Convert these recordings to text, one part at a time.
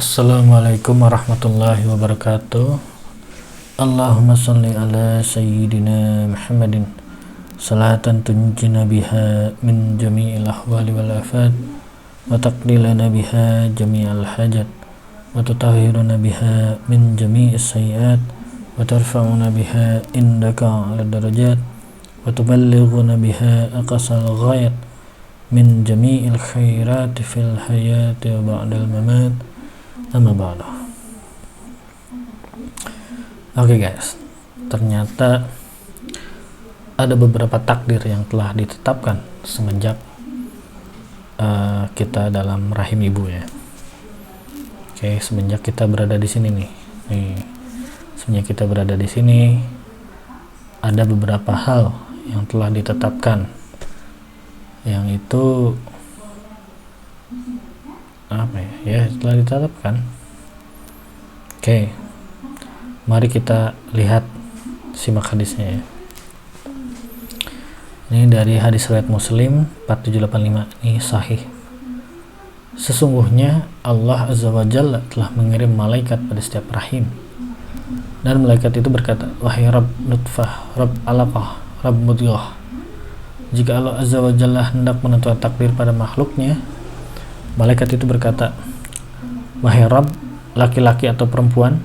Assalamualaikum warahmatullahi wabarakatuh. Allahumma salli ala sayyidina Muhammadin salatan tunjina biha min jami'il ahwali wal afat wa taqlilana biha jami'al hajat wa tutahhiruna biha min jami'is sayyiat wa tarfa'una biha indaka ala darajat wa tuballighuna biha aqsal ghayat min jami'il khairat fil hayati wa ba'dal mamat. Amma ba'du. Oke guys, ternyata ada beberapa takdir yang telah ditetapkan semenjak kita dalam rahim ibu ya. Oke, semenjak kita berada di sini nih. Semenjak kita berada di sini ada beberapa hal yang telah ditetapkan, yang itu telah ditetapkan. Oke, mari kita lihat, simak hadisnya ya. Ini dari hadis riwayat Muslim 4785, ini sahih. Sesungguhnya Allah Azza wa Jalla telah mengirim malaikat pada setiap rahim, dan malaikat itu berkata, wahai Rabb nutfah, Rabb alaqah, Rabb mudghah. Jika Allah Azza wa Jalla hendak menentukan takdir pada makhluknya, malaikat itu berkata, wahai Rabb, laki-laki atau perempuan,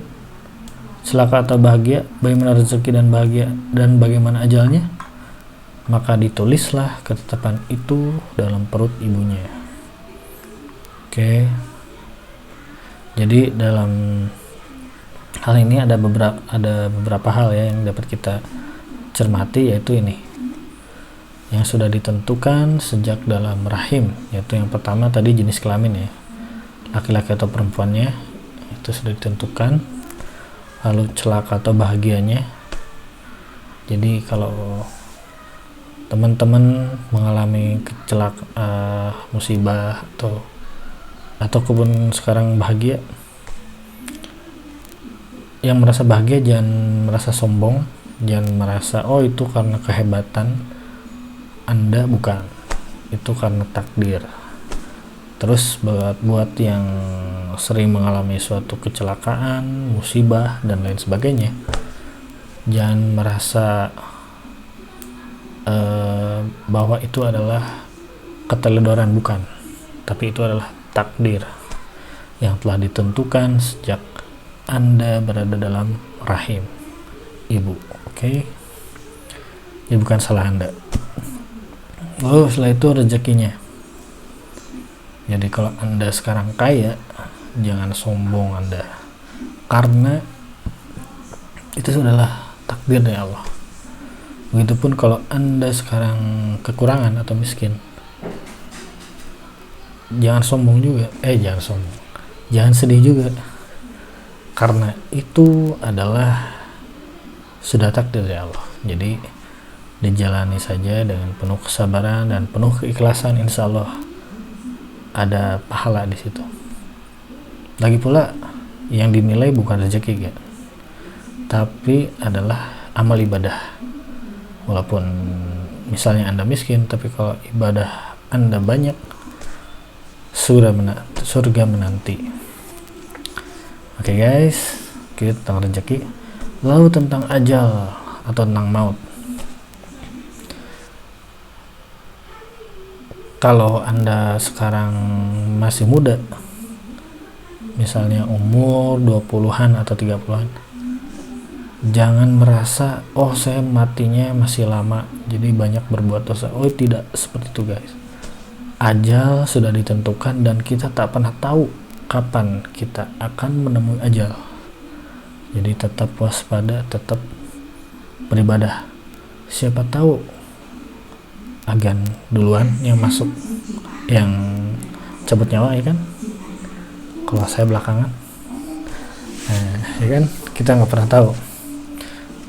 celaka atau bahagia, bagaimana rezeki dan bahagia, dan bagaimana ajalnya, maka ditulislah ketetapan itu dalam perut ibunya. Oke. Jadi dalam hal ini ada beberapa hal ya yang dapat kita cermati, yaitu ini yang sudah ditentukan sejak dalam rahim, yaitu yang pertama tadi jenis kelamin ya, laki-laki atau perempuannya itu sudah ditentukan, lalu celaka atau bahagianya. Jadi kalau teman-teman mengalami musibah atau kebun sekarang bahagia, yang merasa bahagia jangan merasa sombong, jangan merasa oh itu karena kehebatan Anda, bukan, itu karena takdir. Terus buat yang sering mengalami suatu kecelakaan, musibah dan lain sebagainya, jangan merasa bahwa itu adalah keteledoran, bukan, tapi itu adalah takdir yang telah ditentukan sejak Anda berada dalam rahim ibu. Oke? Ini bukan salah Anda. Lalu setelah itu rezekinya. Jadi kalau Anda sekarang kaya, jangan sombong Anda, karena itu adalah takdir dari Allah. Begitupun kalau Anda sekarang kekurangan atau miskin, jangan sombong juga, jangan sedih juga, karena itu adalah sudah takdir dari Allah. Jadi dijalani saja dengan penuh kesabaran dan penuh keikhlasan, insya Allah ada pahala di situ. Lagi pula yang dinilai bukan rezeki kan, tapi adalah amal ibadah. Walaupun misalnya Anda miskin, tapi kalau ibadah Anda banyak, surga menanti. Oke guys, kita tentang rezeki. Lalu tentang ajal atau tentang maut. Kalau Anda sekarang masih muda, misalnya umur 20-an atau 30-an, jangan merasa oh saya matinya masih lama jadi banyak berbuat dosa. Oh tidak, seperti itu guys. Ajal sudah ditentukan dan kita tak pernah tahu kapan kita akan menemui ajal. Jadi tetap waspada, tetap beribadah. Siapa tahu agan duluan yang masuk, yang cabut nyawa ya kan, kalau saya belakangan. Ya kan, kita nggak pernah tahu.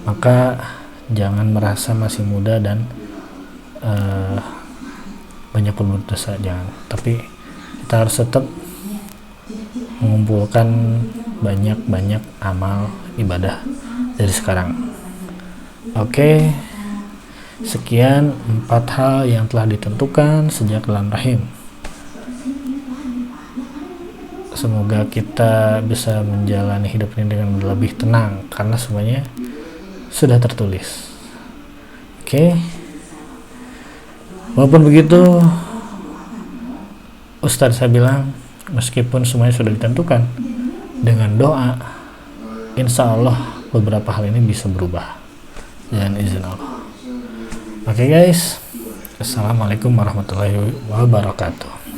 Maka jangan merasa masih muda dan banyak berbuat dosa, jangan. Tapi kita harus tetap mengumpulkan banyak amal ibadah dari sekarang. Oke, sekian 4 hal yang telah ditentukan sejak dalam rahim. Semoga kita bisa menjalani hidup ini dengan lebih tenang karena semuanya sudah tertulis. Oke. Walaupun begitu, Ustadz saya bilang, meskipun semuanya sudah ditentukan, dengan doa, insya Allah beberapa hal ini bisa berubah dengan izin Allah. Oke guys, assalamualaikum warahmatullahi wabarakatuh.